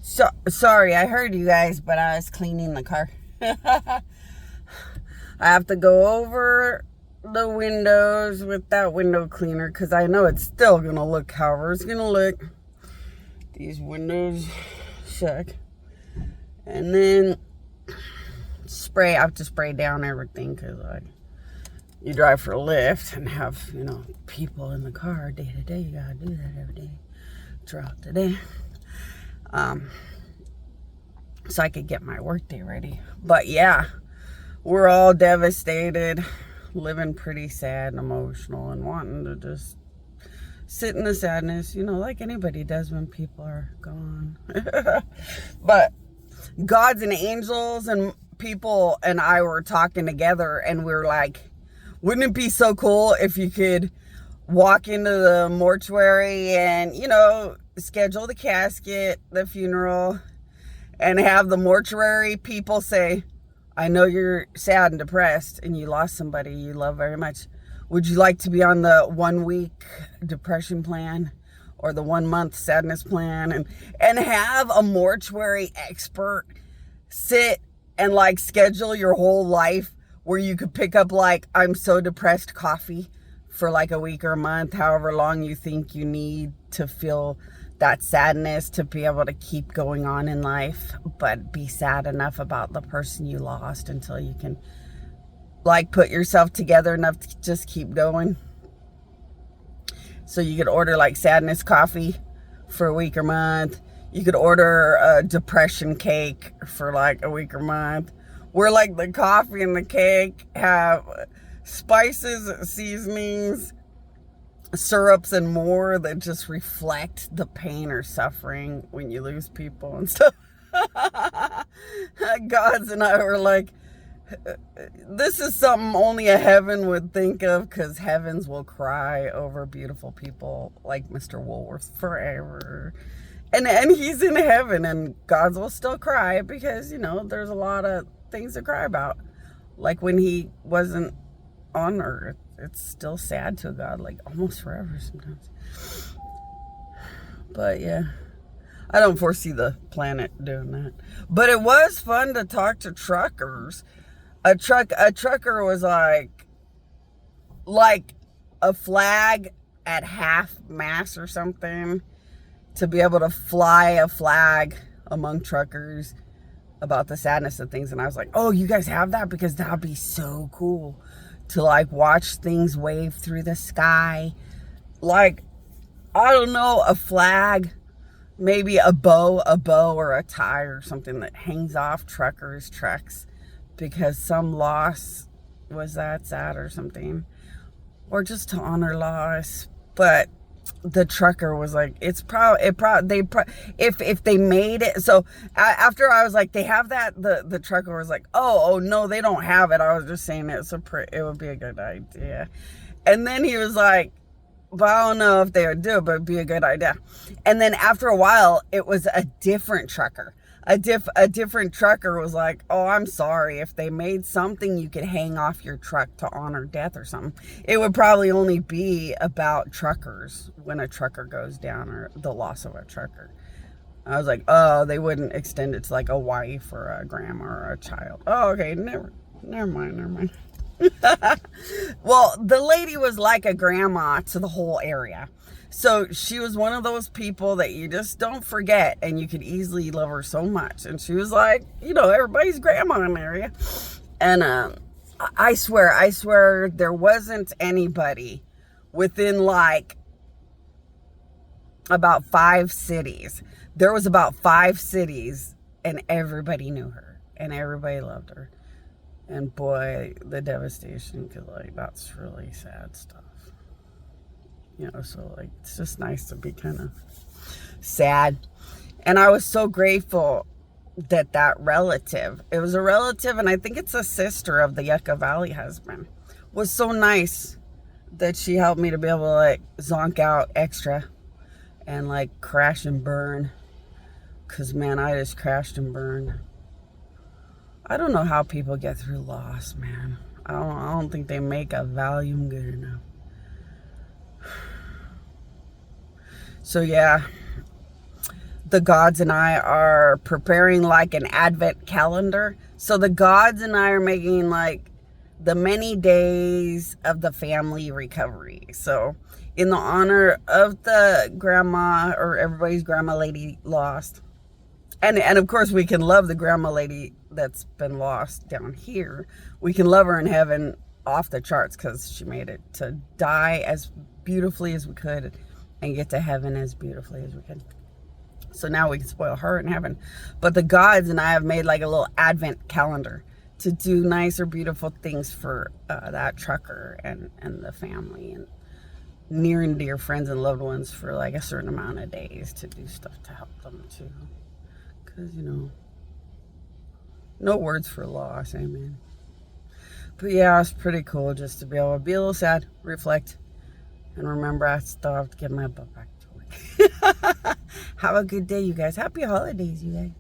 So sorry, I heard you guys, but I was cleaning the car. I have to go over the windows with that window cleaner because I know it's still gonna look however it's gonna look. These windows suck. And then I have to spray down everything because you drive for a lift and have, people in the car day to day. You gotta do that every day throughout the day. So I could get my workday ready. But yeah, we're all devastated, living pretty sad and emotional and wanting to just sit in the sadness, like anybody does when people are gone. But gods and angels and people and I were talking together and we were like, wouldn't it be so cool if you could walk into the mortuary and, schedule the casket, the funeral, and have the mortuary people say, I know you're sad and depressed and you lost somebody you love very much. Would you like to be on the 1 week depression plan or the 1 month sadness plan? And have a mortuary expert sit and schedule your whole life where you could pick up I'm so depressed coffee for a week or a month, however long you think you need to feel that sadness to be able to keep going on in life, but be sad enough about the person you lost until you can put yourself together enough to just keep going. So you could order sadness coffee for a week or month. You could order a depression cake for a week or month, where the coffee and the cake have spices, seasonings, syrups, and more that just reflect the pain or suffering when you lose people and stuff. Gods and I were like, this is something only a heaven would think of, because heavens will cry over beautiful people like Mr. Woolworth forever. And he's in heaven, and gods will still cry because, there's a lot of things to cry about. Like when he wasn't on earth, it's still sad to a god, almost forever sometimes. But yeah, I don't foresee the planet doing that. But it was fun to talk to truckers. A trucker was like a flag at half mast or something, to be able to fly a flag among truckers about the sadness of things. And I was like, oh, you guys have that? Because that'd be so cool to watch things wave through the sky. I don't know, a flag, maybe a bow or a tie or something that hangs off truckers' trucks because some loss was that sad or something, or just to honor loss. But the trucker was like, if they made it. So after I was like, they have that, the trucker was like, oh no, they don't have it. I was just saying it would be a good idea. And then he was like, but I don't know if they would do it, but it'd be a good idea. And then after a while, it was a different trucker. A different trucker was like, oh, I'm sorry, if they made something you could hang off your truck to honor death or something, it would probably only be about truckers when a trucker goes down, or the loss of a trucker. I was like, oh, they wouldn't extend it to a wife or a grandma or a child. Oh, okay, never mind. Well, the lady was like a grandma to the whole area. So she was one of those people that you just don't forget, and you could easily love her so much. And she was like, everybody's grandma in the area. And I swear there wasn't anybody within about 5 cities. There was about 5 cities, and everybody knew her and everybody loved her. And boy, the devastation, because that's really sad stuff. So it's just nice to be kind of sad. And I was so grateful that relative, it was a relative, and I think it's a sister of the SkyValley husband, was so nice that she helped me to be able to zonk out extra and crash and burn. Because man, I just crashed and burned. I don't know how people get through loss, man. I don't think they make a volume good enough. So yeah, the gods and I are preparing like an advent calendar. So the gods and I are making like the many days of the family recovery. So in the honor of the grandma, or everybody's grandma lady lost. And of course we can love the grandma lady that's been lost down here. We can love her in heaven off the charts because she made it to die as beautifully as we could and get to heaven as beautifully as we could. So now we can spoil her in heaven. But the gods and I have made like a little advent calendar to do nice or beautiful things for that trucker and the family and near and dear friends and loved ones for like a certain amount of days to do stuff to help them too. Because, you know, no words for loss, amen. But yeah, it's pretty cool just to be able to be a little sad, reflect, and remember I still have to get my butt back to work. Have a good day, you guys. Happy holidays, you guys.